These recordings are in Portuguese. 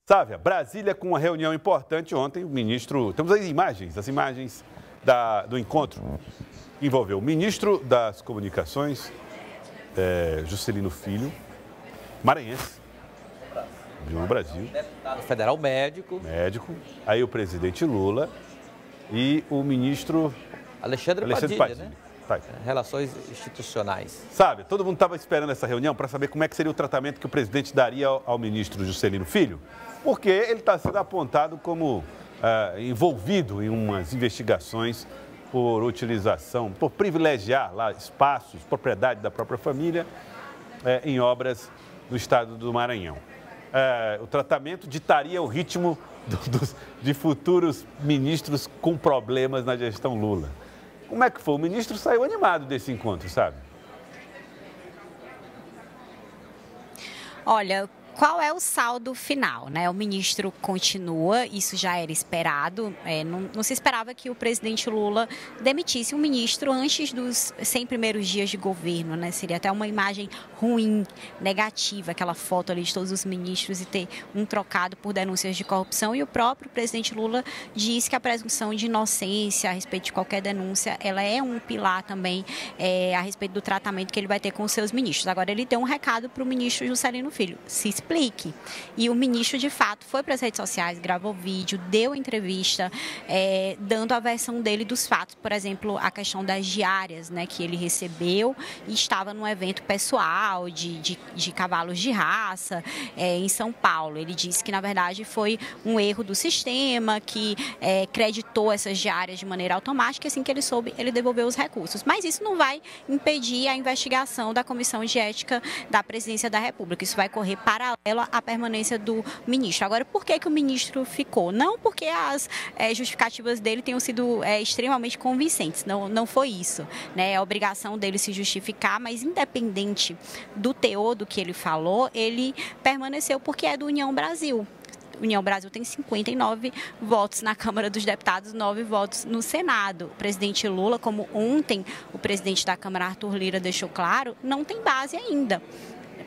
Sávia, Brasília com uma reunião importante ontem, o ministro... Temos as imagens do encontro que envolveu o ministro das Comunicações, Juscelino Filho, maranhense, de Brasil. Deputado federal médico. Aí o presidente Lula e o ministro... Alexandre Padilha, né? Relações institucionais. Sabe, todo mundo estava esperando essa reunião para saber como é que seria o tratamento que o presidente daria ao ministro Juscelino Filho, porque ele está sendo apontado como envolvido em umas investigações por utilização, por privilegiar lá espaços, propriedade da própria família, em obras do estado do Maranhão. O tratamento ditaria o ritmo de futuros ministros com problemas na gestão Lula. Como é que foi? O ministro saiu animado desse encontro, sabe? Olha, qual é o saldo final, né? O ministro continua, isso já era esperado, não se esperava que o presidente Lula demitisse um ministro antes dos 100 primeiros dias de governo, né? Seria até uma imagem ruim, negativa, aquela foto ali de todos os ministros e ter um trocado por denúncias de corrupção. E o próprio presidente Lula disse que a presunção de inocência a respeito de qualquer denúncia, ela é um pilar também a respeito do tratamento que ele vai ter com os seus ministros. Agora, ele deu um recado para o ministro Juscelino Filho: se explique. E o ministro, de fato, foi para as redes sociais, gravou vídeo, deu entrevista, dando a versão dele dos fatos. Por exemplo, a questão das diárias, né, que ele recebeu e estava num evento pessoal de cavalos de raça em São Paulo. Ele disse que, na verdade, foi um erro do sistema, que creditou essas diárias de maneira automática e, assim que ele soube, ele devolveu os recursos. Mas isso não vai impedir a investigação da Comissão de Ética da Presidência da República. Isso vai correr paralelo à permanência do ministro. Agora, por que o ministro ficou? Não porque as justificativas dele tenham sido extremamente convincentes, não foi isso, né? É a obrigação dele se justificar, mas independente do teor do que ele falou, ele permaneceu porque é do União Brasil. União Brasil tem 59 votos na Câmara dos Deputados, 9 votos no Senado. O presidente Lula, como ontem o presidente da Câmara, Arthur Lira, deixou claro, não tem base ainda,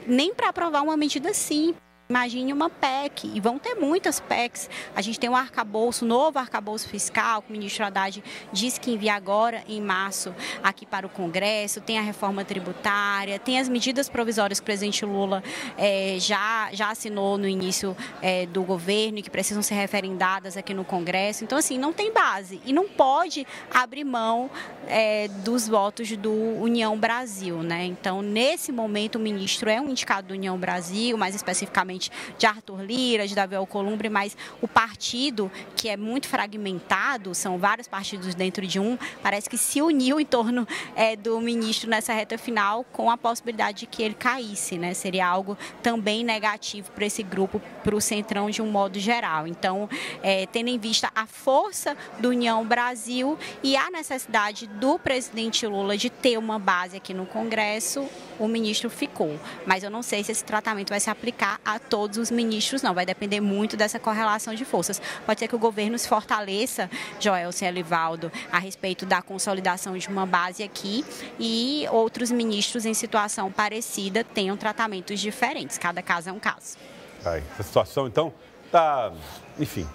nem para aprovar uma medida simples. Imagine uma PEC, e vão ter muitas PECs. A gente tem um arcabouço, novo arcabouço fiscal, que o ministro Haddad disse que envia agora, em março, aqui para o Congresso. Tem a reforma tributária, tem as medidas provisórias que o presidente Lula já assinou no início do governo e que precisam ser referendadas aqui no Congresso. Então, assim, não tem base e não pode abrir mão dos votos do União Brasil, né? Então, nesse momento, o ministro é um indicado do União Brasil, mais especificamente de Arthur Lira, de Davi Alcolumbre, mas o partido, que é muito fragmentado, são vários partidos dentro de um, parece que se uniu em torno do ministro nessa reta final, com a possibilidade de que ele caísse, né? Seria algo também negativo para esse grupo, para o Centrão de um modo geral. Então, tendo em vista a força do União Brasil e a necessidade do presidente Lula de ter uma base aqui no Congresso, o ministro ficou. Mas eu não sei se esse tratamento vai se aplicar a todos os ministros, não. Vai depender muito dessa correlação de forças. Pode ser que o governo se fortaleça, Joelson e Elivaldo, a respeito da consolidação de uma base aqui, e outros ministros em situação parecida tenham tratamentos diferentes. Cada caso é um caso. Essa situação, então, está, enfim,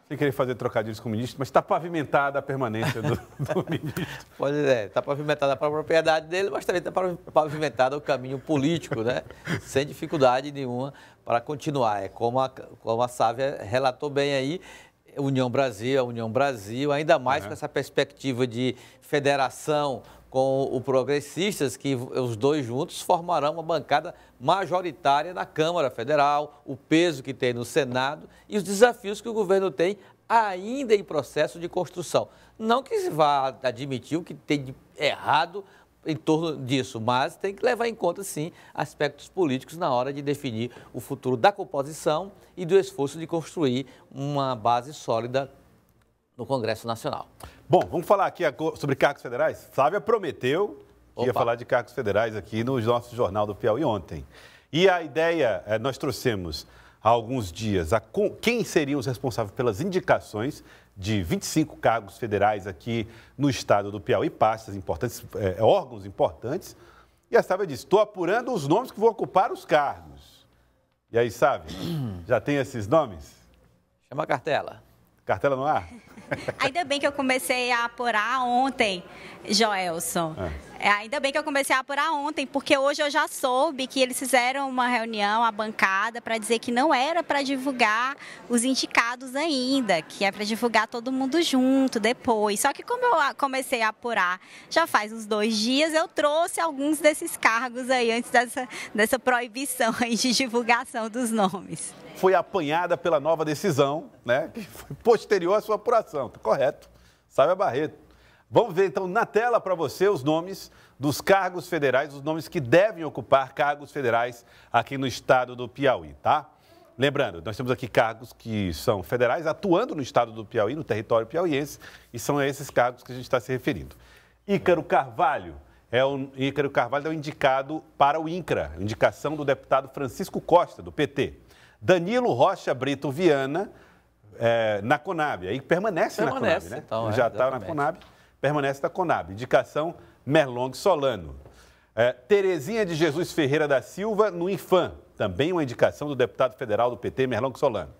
sem querer fazer trocadilhos com o ministro, mas está pavimentada a permanência do ministro. Pois está pavimentada a propriedade dele, mas também está pavimentada o caminho político, né? Sem dificuldade nenhuma para continuar. É como a Sávia relatou bem aí, a União Brasil, ainda mais com essa perspectiva de federação com o Progressistas, que os dois juntos formarão uma bancada majoritária na Câmara Federal, o peso que tem no Senado e os desafios que o governo tem ainda em processo de construção. Não que se vá admitir o que tem de errado em torno disso, mas tem que levar em conta, sim, aspectos políticos na hora de definir o futuro da composição e do esforço de construir uma base sólida no Congresso Nacional. Bom, vamos falar aqui sobre cargos federais? Sávia prometeu que ia falar de cargos federais aqui no nosso Jornal do Piauí ontem. E a ideia, nós trouxemos há alguns dias quem seriam os responsáveis pelas indicações de 25 cargos federais aqui no estado do Piauí, pastas importantes, órgãos importantes. E a Sávia disse, estou apurando os nomes que vão ocupar os cargos. E aí, sabe? Já tem esses nomes? Chama a cartela. Cartela no ar? Ainda bem que eu comecei a apurar ontem, Joelson. Ainda bem que eu comecei a apurar ontem, porque hoje eu já soube que eles fizeram uma reunião, a bancada, para dizer que não era para divulgar os indicados ainda, que é para divulgar todo mundo junto depois. Só que como eu comecei a apurar já faz uns 2 dias, eu trouxe alguns desses cargos aí antes dessa proibição aí de divulgação dos nomes. Foi apanhada pela nova decisão, né? Que foi posterior à sua apuração, tá correto. Sávia Barreto. Vamos ver então na tela para você os nomes dos cargos federais, os nomes que devem ocupar cargos federais aqui no estado do Piauí, tá? Lembrando, nós temos aqui cargos que são federais atuando no estado do Piauí, no território piauiense, e são a esses cargos que a gente está se referindo. Ícaro Carvalho é o indicado para o INCRA, indicação do deputado Francisco Costa, do PT. Danilo Rocha Brito Viana, na Conab, aí permanece na Conab, né? Então, já está na Conab, permanece na Conab. Indicação Merlong Solano. Terezinha de Jesus Ferreira da Silva, no INFAM, também uma indicação do deputado federal do PT, Merlong Solano.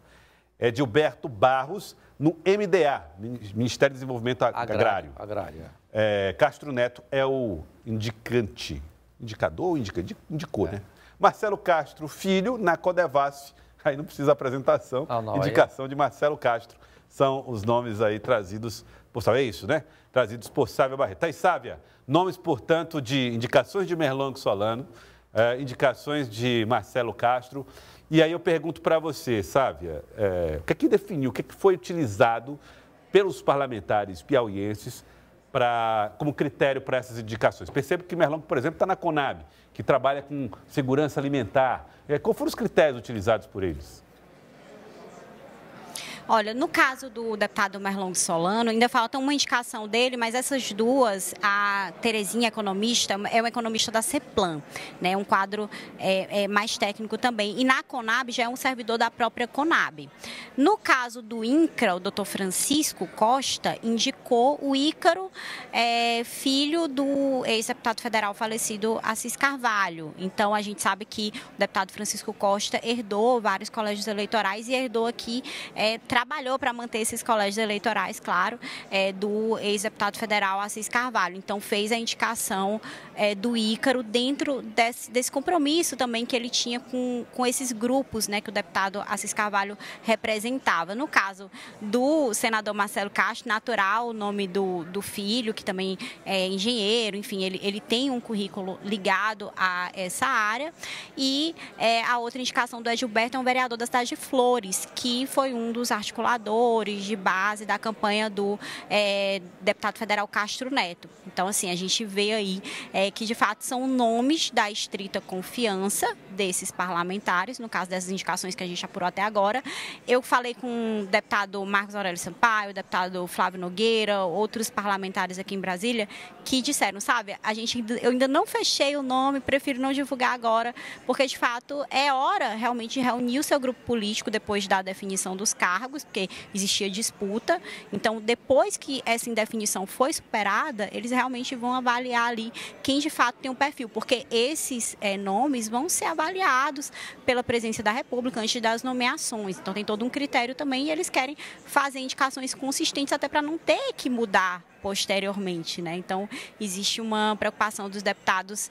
Edilberto Barros, no MDA, Ministério do Desenvolvimento Agrário. Castro Neto é o indicante. Indicador ou indicou, né? Marcelo Castro Filho, na Codevasf. Aí não precisa apresentação. Indicação de Marcelo Castro. São os nomes aí trazidos por Sávia. É isso, né? Trazidos por Sávia Barreto. Tá aí, Sávia. Nomes, portanto, de indicações de Merlong Solano, indicações de Marcelo Castro. E aí eu pergunto para você, Sávia, o que é que definiu, o que é que foi utilizado pelos parlamentares piauienses como critério para essas indicações? Percebo que Merlong, por exemplo, está na Conab, que trabalha com segurança alimentar. Quais foram os critérios utilizados por eles? Olha, no caso do deputado Merlong Solano, ainda falta uma indicação dele, mas essas duas, a Terezinha, economista, é uma economista da CEPLAN, né? Um quadro mais técnico também. E na Conab já é um servidor da própria Conab. No caso do INCRA, o doutor Francisco Costa indicou o Ícaro, filho do ex-deputado federal falecido Assis Carvalho. Então, a gente sabe que o deputado Francisco Costa herdou vários colégios eleitorais e herdou aqui trabalhou para manter esses colégios eleitorais, claro, do ex-deputado federal Assis Carvalho. Então, fez a indicação do Ícaro dentro desse compromisso também que ele tinha com esses grupos, né, que o deputado Assis Carvalho representava. No caso do senador Marcelo Castro, natural o nome do filho, que também é engenheiro, enfim, ele tem um currículo ligado a essa área. E a outra indicação do Edilberto é um vereador da cidade de Flores, que foi um dos articuladores de base da campanha do deputado federal Castro Neto. Então, assim, a gente vê aí que, de fato, são nomes da estrita confiança desses parlamentares, no caso dessas indicações que a gente apurou até agora. Eu falei com o deputado Marcos Aurélio Sampaio, o deputado Flávio Nogueira, outros parlamentares aqui em Brasília, que disseram, sabe, eu ainda não fechei o nome, prefiro não divulgar agora, porque, de fato, é hora realmente de reunir o seu grupo político depois da definição dos cargos, porque existia disputa. Então, depois que essa indefinição foi superada, eles realmente vão avaliar ali quem de fato tem um perfil, porque esses nomes vão ser avaliados pela presidência da República antes das nomeações. Então, tem todo um critério também e eles querem fazer indicações consistentes até para não ter que mudar posteriormente, né? Então, existe uma preocupação dos deputados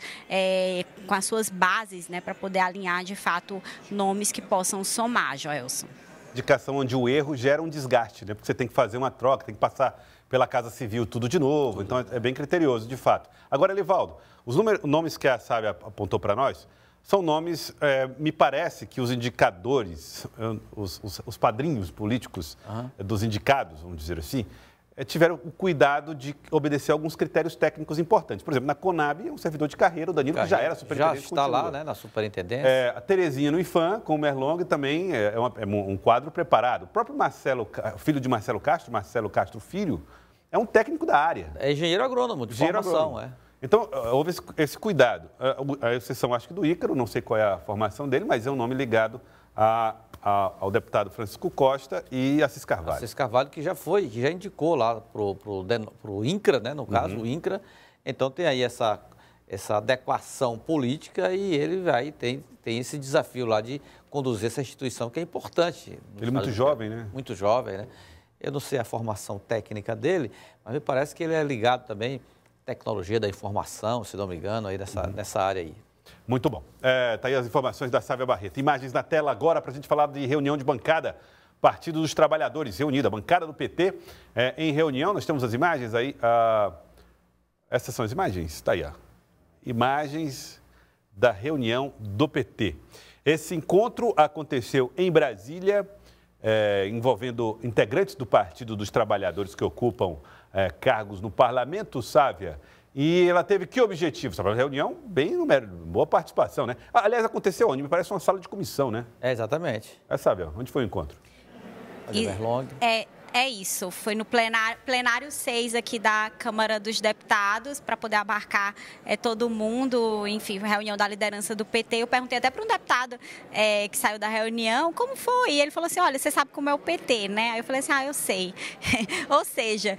com as suas bases, né, para poder alinhar, de fato, nomes que possam somar, Joelson. Indicação onde o erro gera um desgaste, né? Porque você tem que fazer uma troca, tem que passar pela Casa Civil tudo de novo, então é bem criterioso, de fato. Agora, Elivaldo, os nomes que a Sávia apontou para nós são nomes, me parece que os indicadores, os padrinhos políticos dos indicados, vamos dizer assim, tiveram o cuidado de obedecer a alguns critérios técnicos importantes. Por exemplo, na Conab, é um servidor de carreira, o Danilo, que já era superintendente. Já está lá, né, na superintendência. A Terezinha no INFAM, com o Merlong, também é um quadro preparado. O próprio Marcelo, filho de Marcelo Castro Filho, é um técnico da área. É engenheiro agrônomo, de formação, Então, houve esse cuidado. A exceção, acho que do Ícaro, não sei qual é a formação dele, mas é um nome ligado ao deputado Francisco Costa e Assis Carvalho. Assis Carvalho, que já indicou lá para o INCRA, né, no caso, o INCRA. Então, tem aí essa adequação política e ele vai tem esse desafio lá de conduzir essa instituição que é importante. Ele é muito jovem, né? Muito jovem, né? Eu não sei a formação técnica dele, mas me parece que ele é ligado também à tecnologia da informação, se não me engano, aí nessa área aí. Muito bom. Tá aí as informações da Sávia Barreto. Imagens na tela agora para a gente falar de reunião de bancada. Partido dos Trabalhadores reunida, bancada do PT em reunião. Nós temos as imagens aí. Essas são as imagens? Está aí, ó. Imagens da reunião do PT. Esse encontro aconteceu em Brasília, envolvendo integrantes do Partido dos Trabalhadores que ocupam cargos no parlamento, Sávia. E ela teve que objetivo? Uma reunião bem boa participação, né? Aliás, aconteceu onde? Me parece uma sala de comissão, né? Exatamente. Sávia, onde foi o encontro? É isso, foi no plenário 6 aqui da Câmara dos Deputados, para poder abarcar todo mundo, enfim, reunião da liderança do PT. Eu perguntei até para um deputado que saiu da reunião, como foi? E ele falou assim, olha, você sabe como é o PT, né? Aí eu falei assim, eu sei. Ou seja,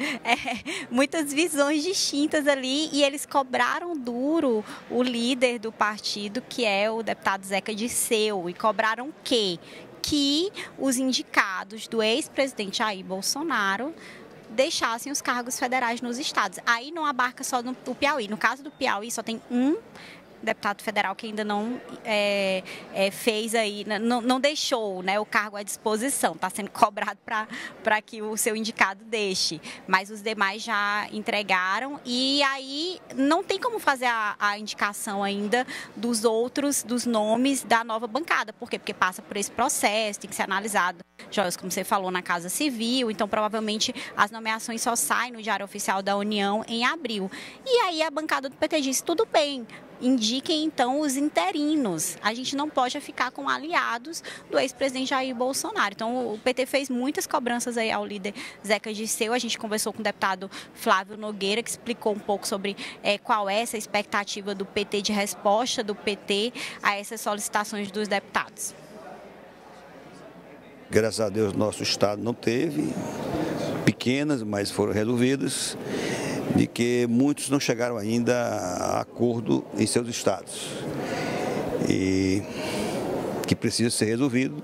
muitas visões distintas ali, e eles cobraram duro o líder do partido, que é o deputado Zeca Dirceu, e cobraram o quê? Que os indicados do ex-presidente Jair Bolsonaro deixassem os cargos federais nos estados. Aí não abarca só o Piauí. No caso do Piauí, só tem um deputado federal que ainda não fez aí, não deixou, né, o cargo à disposição. Está sendo cobrado para que o seu indicado deixe. Mas os demais já entregaram e aí não tem como fazer a indicação ainda dos nomes da nova bancada. Por quê? Porque passa por esse processo, tem que ser analisado, Joyce, como você falou, na Casa Civil. Então, provavelmente, as nomeações só saem no Diário Oficial da União em abril. E aí a bancada do PT disse, tudo bem, indiquem, então, os interinos. A gente não pode ficar com aliados do ex-presidente Jair Bolsonaro. Então, o PT fez muitas cobranças aí ao líder Zeca Dirceu. A gente conversou com o deputado Flávio Nogueira, que explicou um pouco sobre qual é essa expectativa do PT, de resposta do PT a essas solicitações dos deputados. Graças a Deus, nosso estado não teve, pequenas, mas foram resolvidas, de que muitos não chegaram ainda a acordo em seus estados e que precisa ser resolvido.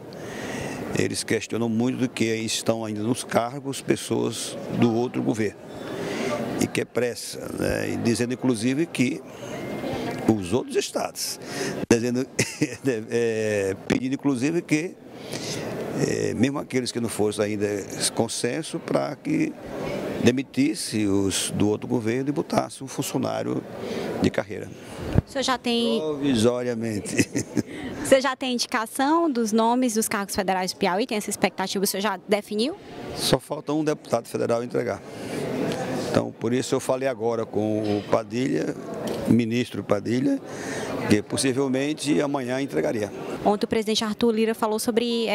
Eles questionam muito do que estão ainda nos cargos pessoas do outro governo e que é pressa, né? E dizendo inclusive que os outros estados, pedindo inclusive que mesmo aqueles que não fossem ainda consenso, para que demitisse os do outro governo e botasse um funcionário de carreira. O senhor já tem... Provisoriamente. Você já tem indicação dos nomes dos cargos federais do Piauí? Tem essa expectativa? O senhor já definiu? Só falta um deputado federal entregar. Então, por isso eu falei agora com o Padilha, ministro Padilha, que possivelmente amanhã entregaria. Ontem o presidente Arthur Lira falou sobre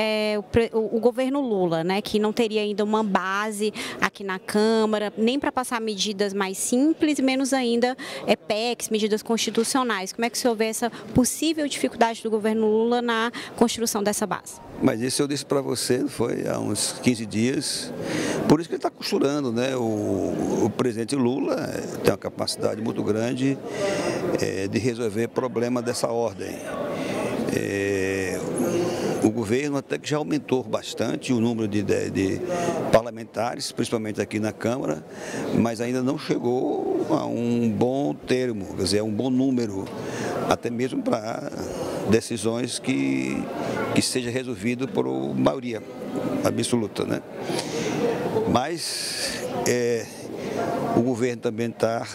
o governo Lula, né, que não teria ainda uma base aqui na Câmara, nem para passar medidas mais simples, menos ainda PECs, medidas constitucionais. Como é que o senhor vê essa possível dificuldade do governo Lula na construção dessa base? Mas isso eu disse para você, foi há uns 15 dias, por isso que ele está costurando, né? O presidente Lula tem uma capacidade muito grande de resolver problemas dessa ordem. O governo até que já aumentou bastante o número de parlamentares, principalmente aqui na Câmara, mas ainda não chegou a um bom termo, quer dizer, um bom número, até mesmo para decisões que seja resolvido por maioria absoluta, né? Mas o governo também está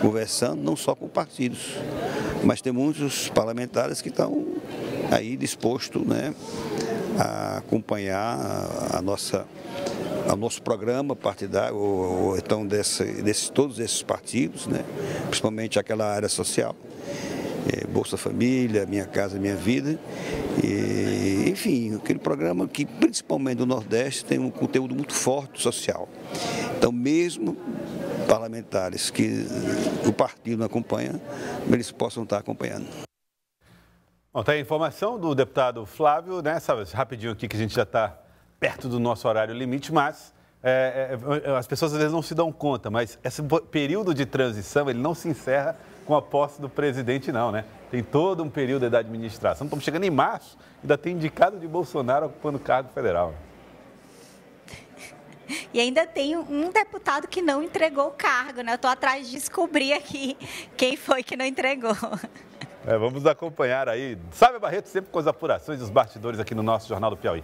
conversando não só com partidos, mas tem muitos parlamentares que estão aí dispostos, né, a acompanhar o nosso programa partidário, ou então todos esses partidos, né, principalmente aquela área social, Bolsa Família, Minha Casa Minha Vida, e, enfim, aquele programa que principalmente do Nordeste tem um conteúdo muito forte social. Então, mesmo parlamentares que o partido não acompanha, eles possam estar acompanhando. Bom, tá aí a informação do deputado Flávio, né? Sabe, rapidinho aqui que a gente já está perto do nosso horário limite, mas as pessoas às vezes não se dão conta, mas esse período de transição ele não se encerra com a posse do presidente, não, né? Tem todo um período da administração. Estamos chegando em março, ainda tem indicado de Bolsonaro ocupando o cargo federal. E ainda tem um deputado que não entregou o cargo, né? Eu estou atrás de descobrir aqui quem foi que não entregou. Vamos acompanhar aí. Sávia Barreto sempre com as apurações dos bastidores aqui no nosso Jornal do Piauí.